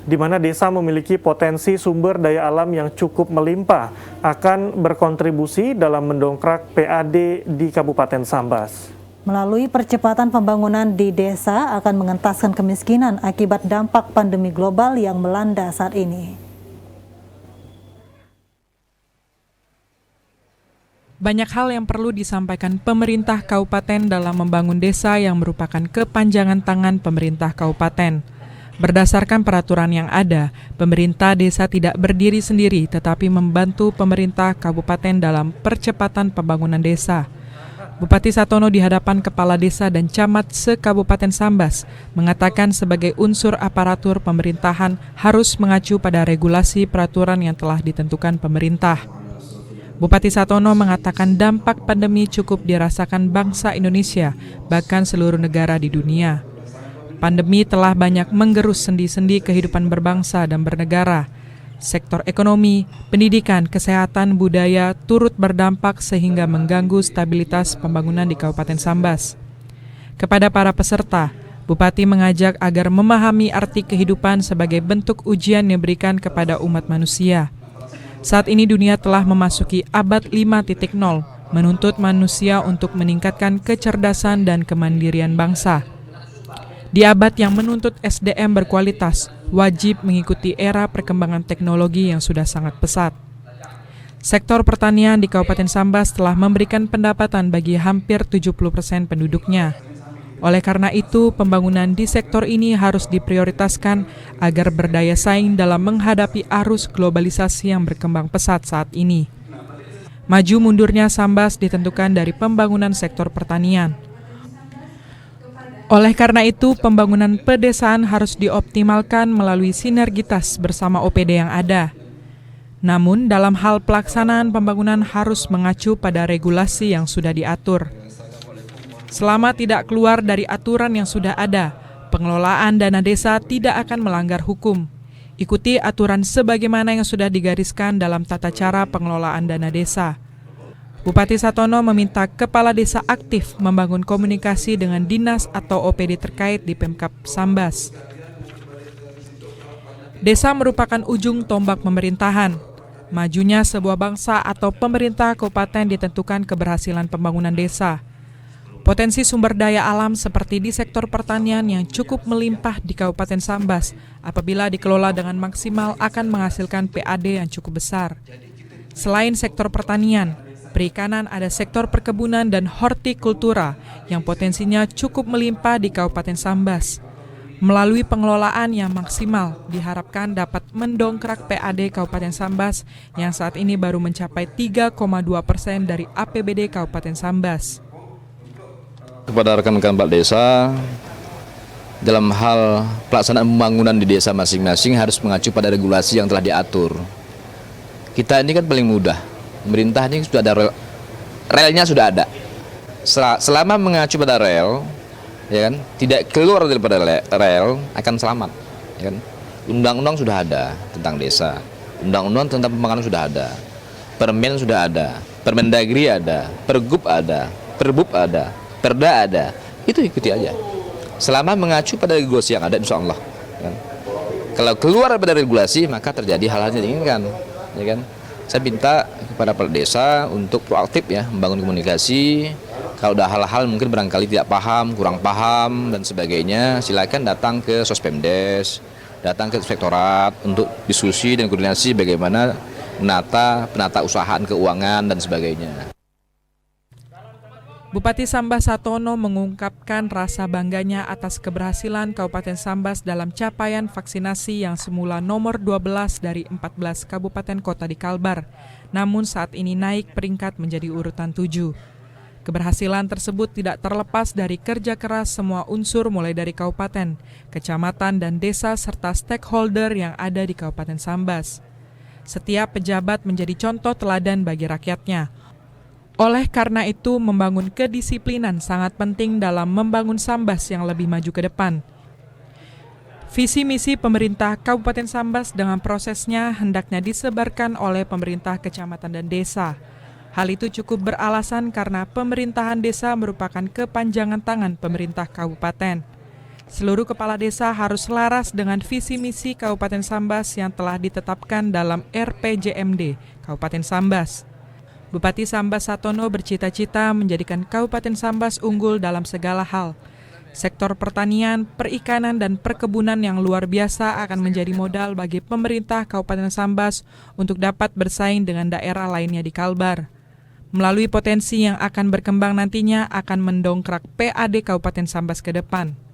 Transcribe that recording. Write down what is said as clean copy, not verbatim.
di mana desa memiliki potensi sumber daya alam yang cukup melimpah, akan berkontribusi dalam mendongkrak PAD di Kabupaten Sambas. Melalui percepatan pembangunan di desa akan mengentaskan kemiskinan akibat dampak pandemi global yang melanda saat ini. Banyak hal yang perlu disampaikan pemerintah kabupaten dalam membangun desa yang merupakan kepanjangan tangan pemerintah kabupaten. Berdasarkan peraturan yang ada, pemerintah desa tidak berdiri sendiri tetapi membantu pemerintah kabupaten dalam percepatan pembangunan desa. Bupati Satono di hadapan kepala desa dan camat se-Kabupaten Sambas mengatakan sebagai unsur aparatur pemerintahan harus mengacu pada regulasi peraturan yang telah ditentukan pemerintah. Bupati Satono mengatakan dampak pandemi cukup dirasakan bangsa Indonesia, bahkan seluruh negara di dunia. Pandemi telah banyak menggerus sendi-sendi kehidupan berbangsa dan bernegara. Sektor ekonomi, pendidikan, kesehatan, budaya turut berdampak sehingga mengganggu stabilitas pembangunan di Kabupaten Sambas. Kepada para peserta, Bupati mengajak agar memahami arti kehidupan sebagai bentuk ujian yang diberikan kepada umat manusia. Saat ini dunia telah memasuki abad 5.0, menuntut manusia untuk meningkatkan kecerdasan dan kemandirian bangsa. Di abad yang menuntut SDM berkualitas, wajib mengikuti era perkembangan teknologi yang sudah sangat pesat. Sektor pertanian di Kabupaten Sambas telah memberikan pendapatan bagi hampir 70% penduduknya. Oleh karena itu, pembangunan di sektor ini harus diprioritaskan agar berdaya saing dalam menghadapi arus globalisasi yang berkembang pesat saat ini. Maju mundurnya Sambas ditentukan dari pembangunan sektor pertanian. Oleh karena itu, pembangunan pedesaan harus dioptimalkan melalui sinergitas bersama OPD yang ada. Namun, dalam hal pelaksanaan pembangunan harus mengacu pada regulasi yang sudah diatur. Selama tidak keluar dari aturan yang sudah ada, pengelolaan dana desa tidak akan melanggar hukum. Ikuti aturan sebagaimana yang sudah digariskan dalam tata cara pengelolaan dana desa. Bupati Satono meminta kepala desa aktif membangun komunikasi dengan dinas atau OPD terkait di Pemkab Sambas. Desa merupakan ujung tombak pemerintahan. Majunya sebuah bangsa atau pemerintah kabupaten ditentukan keberhasilan pembangunan desa. Potensi sumber daya alam seperti di sektor pertanian yang cukup melimpah di Kabupaten Sambas apabila dikelola dengan maksimal akan menghasilkan PAD yang cukup besar. Selain sektor pertanian, perikanan ada sektor perkebunan dan hortikultura yang potensinya cukup melimpah di Kabupaten Sambas. Melalui pengelolaan yang maksimal diharapkan dapat mendongkrak PAD Kabupaten Sambas yang saat ini baru mencapai 3,2% dari APBD Kabupaten Sambas. Kepada rekan-rekan Pak Desa, dalam hal pelaksanaan pembangunan di desa masing-masing harus mengacu pada regulasi yang telah diatur. Kita ini kan paling mudah, pemerintah ini sudah ada relnya sudah ada. Selama mengacu pada rel, ya kan, tidak keluar daripada rel akan selamat. Ya kan? Undang-undang sudah ada tentang desa, undang-undang tentang pembangunan sudah ada, Permen sudah ada, Permendagri ada, Pergub ada, Perbub ada. Perda ada, itu ikuti aja. Selama mengacu pada regulasi yang ada, insya Allah. Kan? Kalau keluar daripada regulasi, maka terjadi hal-hal yang diinginkan. Ya kan? Saya minta kepada kepala desa untuk proaktif ya, membangun komunikasi. Kalau ada hal-hal mungkin barangkali tidak paham, kurang paham dan sebagainya, silakan datang ke Sospemdes, datang ke inspektorat untuk diskusi dan koordinasi bagaimana penata usahaan keuangan dan sebagainya. Bupati Sambas Satono mengungkapkan rasa bangganya atas keberhasilan Kabupaten Sambas dalam capaian vaksinasi yang semula nomor 12 dari 14 kabupaten kota di Kalbar, namun saat ini naik peringkat menjadi urutan 7. Keberhasilan tersebut tidak terlepas dari kerja keras semua unsur mulai dari kabupaten, kecamatan, dan desa serta stakeholder yang ada di Kabupaten Sambas. Setiap pejabat menjadi contoh teladan bagi rakyatnya. Oleh karena itu, membangun kedisiplinan sangat penting dalam membangun Sambas yang lebih maju ke depan. Visi misi pemerintah Kabupaten Sambas dengan prosesnya hendaknya disebarkan oleh pemerintah kecamatan dan desa. Hal itu cukup beralasan karena pemerintahan desa merupakan kepanjangan tangan pemerintah kabupaten. Seluruh kepala desa harus selaras dengan visi misi Kabupaten Sambas yang telah ditetapkan dalam RPJMD Kabupaten Sambas. Bupati Sambas Satono bercita-cita menjadikan Kabupaten Sambas unggul dalam segala hal. Sektor pertanian, perikanan, dan perkebunan yang luar biasa akan menjadi modal bagi pemerintah Kabupaten Sambas untuk dapat bersaing dengan daerah lainnya di Kalbar. Melalui potensi yang akan berkembang nantinya akan mendongkrak PAD Kabupaten Sambas ke depan.